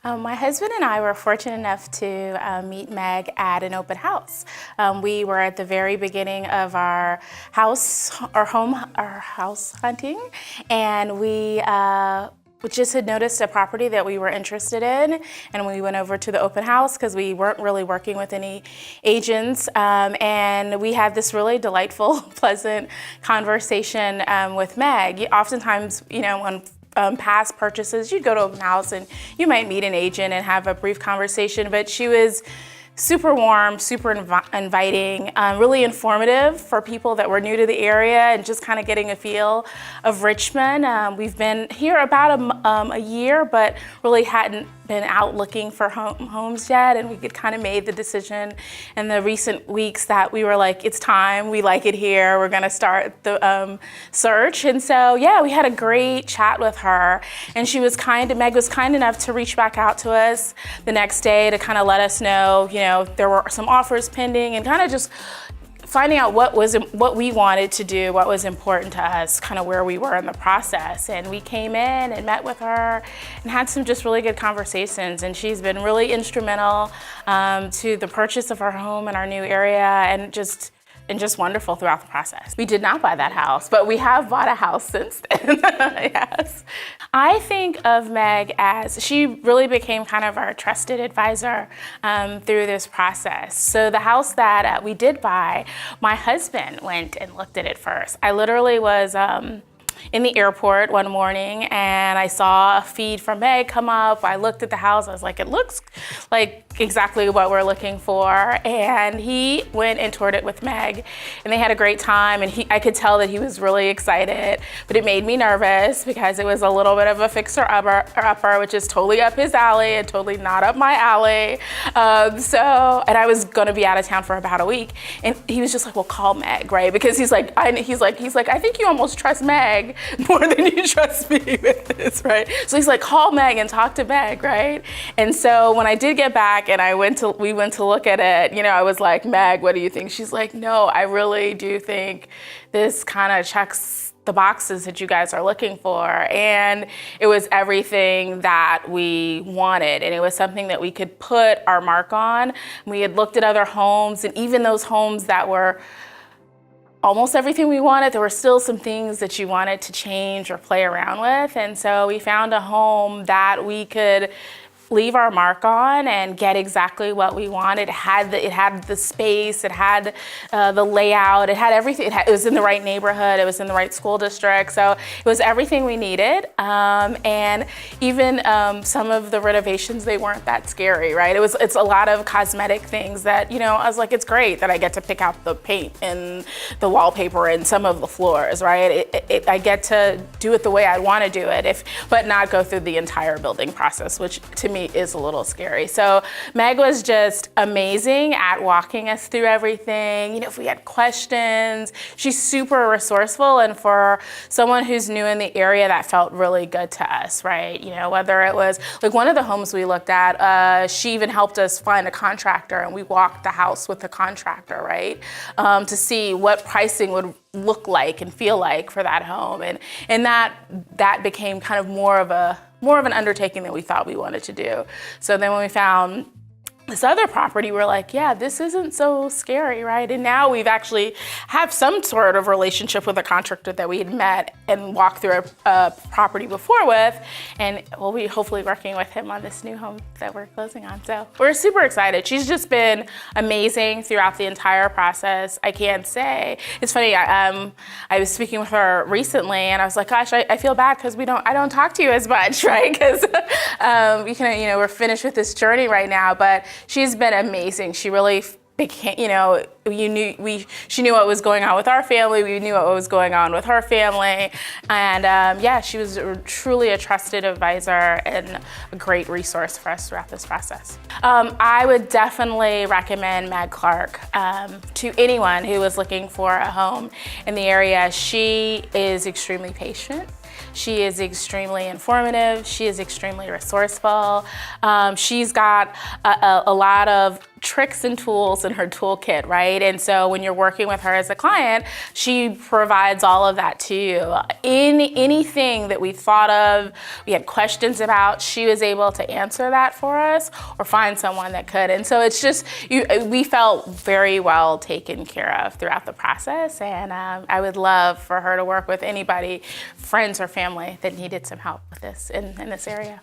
My husband and I were fortunate enough to meet Meg at an open house. We were at the very beginning of our house hunting, and we just had noticed a property that we were interested in, and we went over to the open house because we weren't really working with any agents, and we had this really delightful, pleasant conversation with Meg. Oftentimes, when past purchases, you'd go to open house and you might meet an agent and have a brief conversation, but she was super warm, super inviting, really informative for people that were new to the area and just kind of getting a feel of Richmond. We've been here about a year, but really hadn't been out looking for homes yet, and we had kind of made the decision in the recent weeks that we were like, it's time, we like it here, we're gonna start the search. And so, yeah, we had a great chat with her, and Meg was kind enough to reach back out to us the next day to kind of let us know, there were some offers pending, and kind of just finding out what we wanted to do, what was important to us, kind of where we were in the process. And we came in and met with her and had some just really good conversations. And she's been really instrumental to the purchase of our home in our new area, and just wonderful throughout the process. We did not buy that house, but we have bought a house since then. Yes. I think of Meg as, she really became kind of our trusted advisor through this process. So the house that we did buy, my husband went and looked at it first. I literally was in the airport one morning and I saw a feed from Meg come up. I looked at the house, I was like, it looks like exactly what we're looking for. And he went and toured it with Meg, and they had a great time, and I could tell that he was really excited, but it made me nervous because it was a little bit of a fixer-upper, which is totally up his alley and totally not up my alley. And I was gonna be out of town for about a week, and he was just like, well, call Meg, right? Because he's like, I think you almost trust Meg more than you trust me with this, right? So he's like, call Meg and talk to Meg, right? And so when I did get back and we went to look at it, I was like, Meg, what do you think? She's like, no, I really do think this kind of checks the boxes that you guys are looking for. And it was everything that we wanted. And it was something that we could put our mark on. We had looked at other homes, and even those homes that were almost everything we wanted, there were still some things that you wanted to change or play around with. And so we found a home that we could leave our mark on and get exactly what we wanted. It had the space, it had the layout, it had everything. It was in the right neighborhood, it was in the right school district, so it was everything we needed. And even some of the renovations, they weren't that scary, right? It's a lot of cosmetic things that, I was like, it's great that I get to pick out the paint and the wallpaper and some of the floors, right? I get to do it the way I want to do it, but not go through the entire building process, which to me is a little scary. So Meg was just amazing at walking us through everything. If we had questions, she's super resourceful, and for someone who's new in the area, that felt really good to us, right? Whether it was like one of the homes we looked at, she even helped us find a contractor, and we walked the house with the contractor, right? To see what pricing would look like and feel like for that home. And that became kind of more of an undertaking that we thought we wanted to do. So then when we found this other property, we're like, yeah, this isn't so scary, right? And now we've actually have some sort of relationship with a contractor that we had met and walked through a property before with, and we'll be hopefully working with him on this new home that we're closing on. So we're super excited. She's just been amazing throughout the entire process. I can't say. It's funny, I was speaking with her recently, and I was like, gosh, I feel bad because I don't talk to you as much, right? Because we're finished with this journey right now, but she's been amazing. She really became, she knew what was going on with our family. We knew what was going on with her family. And she was truly a trusted advisor and a great resource for us throughout this process. I would definitely recommend Meg Clark to anyone who is looking for a home in the area. She is extremely patient. She is extremely informative. She is extremely resourceful. She's got a lot of tricks and tools in her toolkit, right? And so when you're working with her as a client, she provides all of that to you. Anything that we thought of, we had questions about, she was able to answer that for us or find someone that could. And so it's just, we felt very well taken care of throughout the process. And I would love for her to work with anybody, friends or family, that needed some help with this in this area.